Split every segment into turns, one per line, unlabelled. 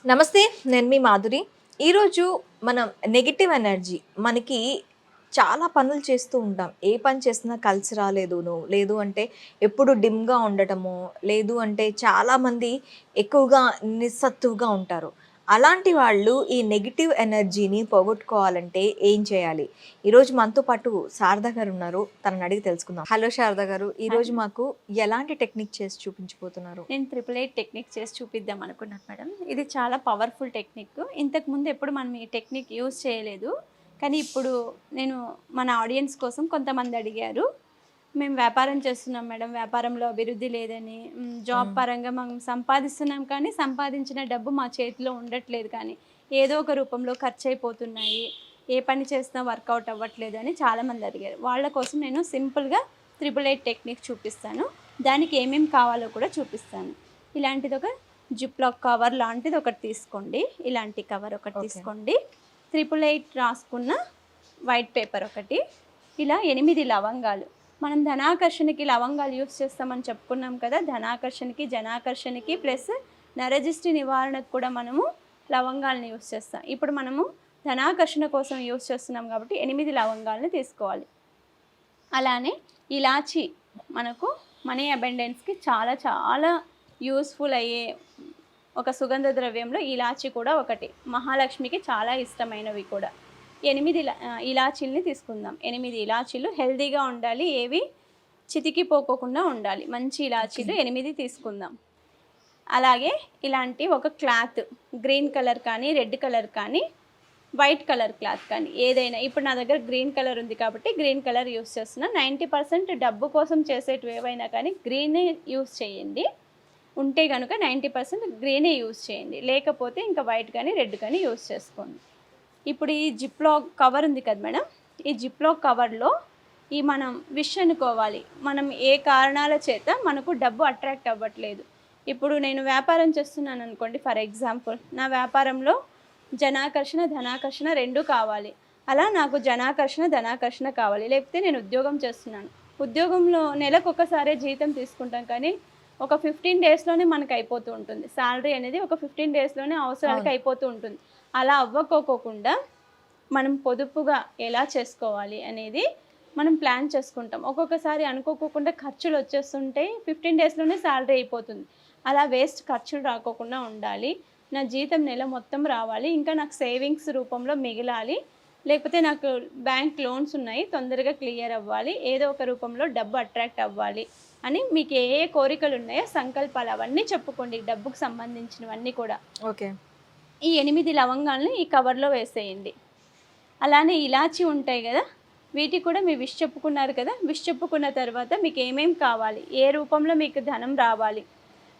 నమస్తే. నేను మీ మాధురి. ఈరోజు మనం నెగెటివ్ ఎనర్జీ మనకి చాలా పనులు చేస్తూ ఉంటాం. ఏ పని చేసినా కలిసి రాలేదునో, లేదు అంటే ఎప్పుడు డిమ్‌గా ఉండటమో, లేదు అంటే చాలామంది ఎక్కువగా నిస్సత్తువగా ఉంటారు. అలాంటి వాళ్ళు ఈ నెగెటివ్ ఎనర్జీని పోగొట్టుకోవాలంటే ఏం చేయాలి? ఈరోజు మనతో పాటు శారద గారున్నారు. తనని అడిగి తెలుసుకుందాం. హలో శారద గారు.
హాయ్.
ఈరోజు మాకు ఎలాంటి టెక్నిక్ చేసి చూపించబోతున్నారు?
నేను 888 టెక్నిక్ చేసి చూపిద్దాం అనుకున్నాను మేడం. ఇది చాలా పవర్‌ఫుల్ టెక్నిక్. ఇంతకుముందు ఎప్పుడు మనం ఈ టెక్నిక్ యూజ్ చేయలేదు. కానీ ఇప్పుడు నేను మన ఆడియన్స్ కోసం కొంతమంది అడిగారు. మేము వ్యాపారం చేస్తున్నాం మేడం. వ్యాపారంలో అభివృద్ధి లేదని, జాబ్
హ్మ్.
పరంగా మనం సంపాదిస్తున్నాం కానీ సంపాదించిన డబ్బు మా చేతిలో ఉండట్లేదు కానీ, ఏదో ఒక రూపంలో ఖర్చయిపోతున్నాయి. ఏ పని చేసినా వర్కౌట్ అవ్వట్లేదని చాలామంది అడిగారు. వాళ్ళ కోసం నేను సింపుల్‌గా 888 టెక్నిక్ చూపిస్తాను. దానికి ఏమేమి కావాలో కూడా చూపిస్తాను. ఇలాంటిది ఒక జిప్‌లాక్ కవర్ లాంటిది ఒకటి తీసుకోండి. ఇలాంటి కవర్ ఒకటి
ఓకే.
తీసుకోండి. 888 రాసుకున్న వైట్ పేపర్ ఒకటి. ఇలా 8 లవంగాలు. మనం ధనాకర్షణకి లవంగాలు యూజ్ చేస్తామని చెప్పుకున్నాం కదా! ధనాకర్షణకి, జనాకర్షణకి ప్లస్ నరదిష్టి నివారణకు కూడా మనము లవంగాలను యూజ్ చేస్తాం. ఇప్పుడు మనము ధనాకర్షణ కోసం యూజ్ చేస్తున్నాం కాబట్టి 8 లవంగాలను తీసుకోవాలి. అలానే ఇలాచి మనకు మనీ అబెండెన్స్‌కి చాలా చాలా యూజ్‌ఫుల్ అయ్యే ఒక సుగంధ ద్రవ్యంలో ఇలాచి కూడా ఒకటి. మహాలక్ష్మికి చాలా ఇష్టమైనవి కూడా. 8 ఇలాచీలని తీసుకుందాం. 8 ఇలాచీలు హెల్తీగా ఉండాలి. ఏవి చితికిపోకోకుండా ఉండాలి. మంచి
ఓకే.
ఇలాచీలు 8 తీసుకుందాం. అలాగే ఇలాంటి ఒక క్లాత్ గ్రీన్ కలర్ కానీ, రెడ్ కలర్ కానీ, వైట్ కలర్ క్లాత్ కానీ ఏదైనా. ఇప్పుడు నా దగ్గర గ్రీన్ కలర్ ఉంది కాబట్టి గ్రీన్ కలర్ యూస్ చేస్తున్నా. 90% డబ్బు కోసం చేసేటివి ఏవైనా కానీ గ్రీనే యూస్ చేయండి. ఉంటే గనుక 90% గ్రీనే యూస్ చేయండి. లేకపోతే ఇంకా వైట్ కానీ, రెడ్ కానీ యూస్ చేసుకోండి. ఇప్పుడు ఈ జిప్‌లాక్ కవర్ ఉంది కదా మేడం! ఈ జిప్‌లాక్ కవర్‌లో మనం విష్ అనుకోవాలి. మనం ఏ కారణాల చేత మనకు డబ్బు అట్రాక్ట్ అవ్వట్లేదు. ఇప్పుడు నేను వ్యాపారం చేస్తున్నాననుకోండి ఫర్ ఎగ్జాంపుల్. నా వ్యాపారంలో జనాకర్షణ, ధనాకర్షణ 2 కావాలి. అలా నాకు జనాకర్షణ, ధనాకర్షణ కావాలి. లేకపోతే నేను ఉద్యోగం చేస్తున్నాను. ఉద్యోగంలో నెలకొకసారే జీతం తీసుకుంటాం కానీ, ఒక 15 డేస్‌లోనే మనకు అయిపోతూ ఉంటుంది. సాలరీ అనేది ఒక 15 డేస్‌లోనే అవసరాలకి
అవును.
అయిపోతూ ఉంటుంది. అలా అవ్వకోకుండా మనం పొదుపుగా ఎలా చేసుకోవాలి అనేది మనం ప్లాన్ చేసుకుంటాం. ఒక్కొక్కసారి అనుకోకుండా ఖర్చులు వచ్చేస్తుంటాయి. 15 డేస్‌లోనే సాలరీ అయిపోతుంది. అలా వేస్ట్ ఖర్చులు రాకోకుండా ఉండాలి. నా జీతం నెల మొత్తం రావాలి. ఇంకా నాకు సేవింగ్స్ రూపంలో మిగిలాలి. లేకపోతే నాకు బ్యాంక్ లోన్స్ ఉన్నాయి. తొందరగా క్లియర్ అవ్వాలి. ఏదో ఒక రూపంలో డబ్బు అట్రాక్ట్ అవ్వాలి అని మీకు ఏ ఏ కోరికలు ఉన్నాయో సంకల్పాలు అవన్నీ చెప్పుకోండి. డబ్బుకు సంబంధించినవన్నీ కూడా.
ఓకే.
ఈ 8 లవంగాల్ని ఈ కవర్‌లో వేసేయండి. అలానే ఇలాచీ ఉంటాయి గదా! వీటికి కూడా మీ విష్ చెప్పుకున్నారు కదా! విష్ చెప్పుకున్న తర్వాత మీకేమేం కావాలి? ఏ రూపంలో మీకు ధనం రావాలి?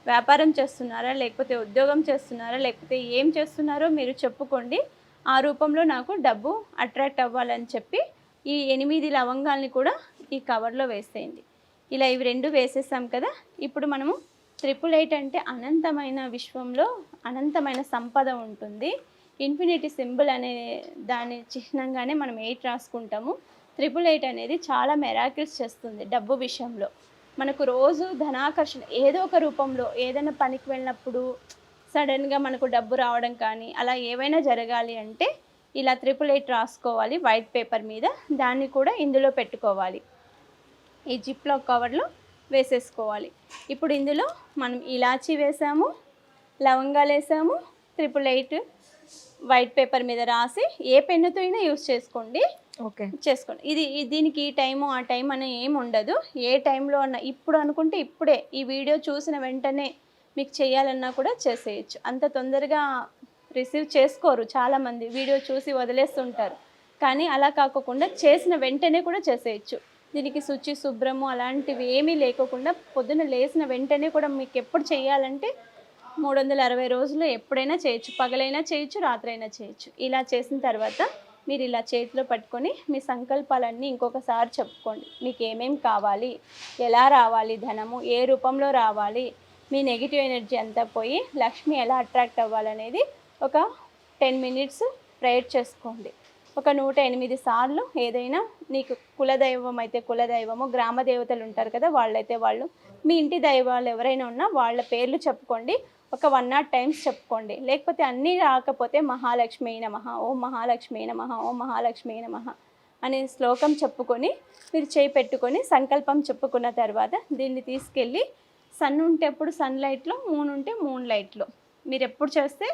వ్యాపారం చేస్తున్నారా? లేకపోతే ఉద్యోగం చేస్తున్నారా? లేకపోతే ఏం చేస్తున్నారో మీరు చెప్పుకోండి. ఆ రూపంలో నాకు డబ్బు అట్రాక్ట్ అవ్వాలని చెప్పి ఈ 8 లవంగాల్ని కూడా ఈ కవర్‌లో వేసేయండి. ఇలా ఇవి 2 వేసేసాం కదా! ఇప్పుడు మనము 888 అంటే అనంతమైన విశ్వంలో అనంతమైన సంపద ఉంటుంది. ఇన్ఫినిటీ సింబల్ అనే దాని చిహ్నంగానే మనం 8 రాసుకుంటాము. 888 అనేది చాలా మిరాకిల్స్ చేస్తుంది డబ్బు విషయంలో. మనకు రోజు ధనాకర్షణ ఏదో ఒక రూపంలో ఏదైనా పనికి వెళ్ళినప్పుడు సడన్‌గా మనకు డబ్బు రావడం కానీ, అలా ఏవైనా జరగాలి అంటే ఇలా 888 రాసుకోవాలి వైట్ పేపర్ మీద. దాన్ని కూడా ఇందులో పెట్టుకోవాలి. ఈ జిప్‌లాక్ కవర్‌లో వేసేసుకోవాలి. ఇప్పుడు ఇందులో మనం ఇలాచీ వేసాము, లవంగాలేసాము, 888 వైట్ పేపర్ మీద రాసి ఏ పెన్నుతో అయినా యూజ్ చేసుకోండి.
ఓకే.
దీనికి ఈ టైము, ఆ టైం అని ఏమి ఉండదు. ఏ టైంలో అన్నా ఇప్పుడు అనుకుంటే ఇప్పుడే ఈ వీడియో చూసిన వెంటనే మీకు చేయాలన్నా కూడా చేసేయొచ్చు. అంత తొందరగా రిసీవ్ చేసుకోరు చాలామంది. వీడియో చూసి వదిలేస్తుంటారు. కానీ అలా కాకోకుండా చేసిన వెంటనే కూడా చేసేయొచ్చు. దీనికి శుచి, శుభ్రము అలాంటివి ఏమీ లేకోకుండా పొద్దున లేసిన వెంటనే కూడా మీకెప్పుడు చేయాలంటే 360 రోజులు ఎప్పుడైనా చేయొచ్చు. పగలైనా చేయొచ్చు, రాత్రైనా చేయొచ్చు. ఇలా చేసిన తర్వాత మీరు ఇలా చేతిలో పట్టుకొని మీ సంకల్పాలన్నీ ఇంకొకసారి చెప్పుకోండి. మీకేమేం కావాలి? ఎలా రావాలి ధనము? ఏ రూపంలో రావాలి? మీ నెగెటివ్ ఎనర్జీ అంతా పోయి లక్ష్మి ఎలా అట్రాక్ట్ అవ్వాలనేది ఒక 10 మినిట్స్ ప్రేయర్ చేసుకోండి. ఒక 108 సార్లు ఏదైనా నీకు కులదైవం అయితే కులదైవము, గ్రామ దేవతలు ఉంటారు కదా! వాళ్ళైతే వాళ్ళు, మీ ఇంటి దైవాలు ఎవరైనా ఉన్నా వాళ్ళ పేర్లు చెప్పుకోండి. ఒక 100 టైమ్స్ చెప్పుకోండి. లేకపోతే అన్నీ రాకపోతే మహాలక్ష్మీ నమః, ఓం మహాలక్ష్మీ నమః, ఓం మహాలక్ష్మీ నమః అనే శ్లోకం చెప్పుకొని మీరు చేయి పెట్టుకొని సంకల్పం చెప్పుకున్న తర్వాత దీన్ని తీసుకెళ్ళి సన్ ఉంటే ఎప్పుడు సన్లైట్లో, మూన్ ఉంటే మూన్ లైట్లో, మీరు ఎప్పుడు చేస్తే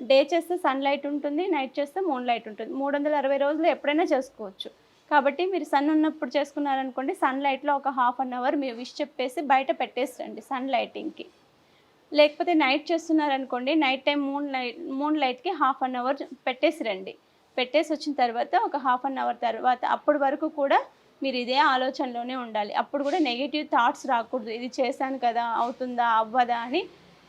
డే చేస్తే సన్లైట్ ఉంటుంది, నైట్ చేస్తే మూన్ లైట్ ఉంటుంది. 360 రోజులు ఎప్పుడైనా చేసుకోవచ్చు. కాబట్టి మీరు సన్ ఉన్నప్పుడు చేసుకున్నారనుకోండి, సన్లైట్లో ఒక హాఫ్ అన్ అవర్ మీరు విష్ చెప్పేసి బయట పెట్టేసి రండి సన్ లైటింగ్కి. లేకపోతే నైట్ చేస్తున్నారనుకోండి, నైట్ టైం మూన్ లైట్కి హాఫ్ అన్ అవర్ పెట్టేసి రండి. పెట్టేసి వచ్చిన తర్వాత ఒక హాఫ్ అన్ అవర్ తర్వాత అప్పటి వరకు కూడా మీరు ఇదే ఆలోచనలోనే ఉండాలి. అప్పుడు కూడా నెగిటివ్ థాట్స్ రాకూడదు. ఇది చేశాను కదా, అవుతుందా అవ్వదా అని,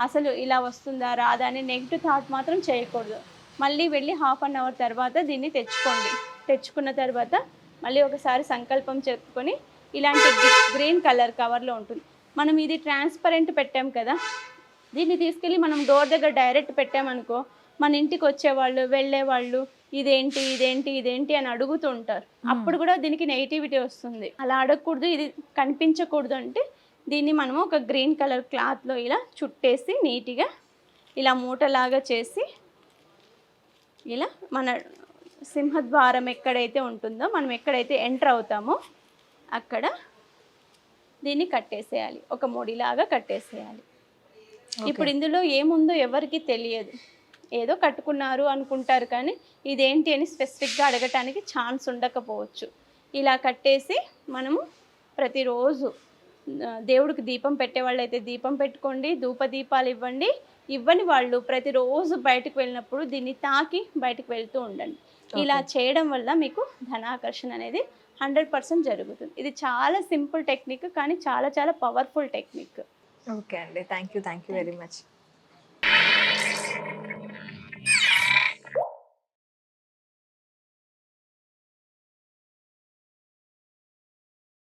అసలు ఇలా వస్తుందా రాదా అని నెగిటివ్ థాట్ మాత్రం చేయకూడదు. మళ్ళీ వెళ్ళి హాఫ్ అన్ అవర్ తర్వాత దీన్ని తెచ్చుకోండి. తెచ్చుకున్న తర్వాత మళ్ళీ ఒకసారి సంకల్పం చెప్పుకొని ఇలాంటి గ్రీన్ కలర్ కవర్లో ఉంటుంది. మనం ఇది ట్రాన్స్పరెంట్ పెట్టాం కదా, దీన్ని తీసుకెళ్ళి మనం డోర్ దగ్గర డైరెక్ట్ పెట్టామనుకో, మన ఇంటికి వచ్చేవాళ్ళు వెళ్ళేవాళ్ళు ఇదేంటి ఇదేంటి ఇదేంటి అని అడుగుతూ ఉంటారు. అప్పుడు కూడా దీనికి నెగిటివిటీ వస్తుంది. అలా అడగకూడదు, ఇది కనిపించకూడదు అంటే దీన్ని మనము ఒక గ్రీన్ కలర్ క్లాత్లో ఇలా చుట్టేసి నీట్గా ఇలా మూటలాగా చేసి ఇలా మన సింహద్వారం ఎక్కడైతే ఉంటుందో, మనం ఎక్కడైతే ఎంటర్ అవుతామో అక్కడ దీన్ని కట్టేసేయాలి. ఒక ముడిలాగా కట్టేసేయాలి. ఇప్పుడు ఇందులో ఏముందో ఎవరికి తెలియదు. ఏదో కట్టుకున్నారు అనుకుంటారు, కానీ ఇదేంటి అని స్పెసిఫిక్గా అడగటానికి ఛాన్స్ ఉండకపోవచ్చు. ఇలా కట్టేసి మనము ప్రతిరోజు దేవుడికి దీపం పెట్టేవాళ్ళు అయితే దీపం పెట్టుకోండి, ధూపదీపాలు ఇవ్వండి. ఇవ్వని వాళ్ళు ప్రతిరోజు బయటకు వెళ్ళినప్పుడు దీన్ని తాకి బయటకు వెళ్తూ ఉండండి. ఇలా చేయడం వల్ల మీకు ధనాకర్షణ అనేది 100% జరుగుతుంది. ఇది చాలా సింపుల్ టెక్నిక్, కానీ చాలా చాలా పవర్ఫుల్ టెక్నిక్.
ఓకే అండి, థ్యాంక్ యూ వెరీ మచ్.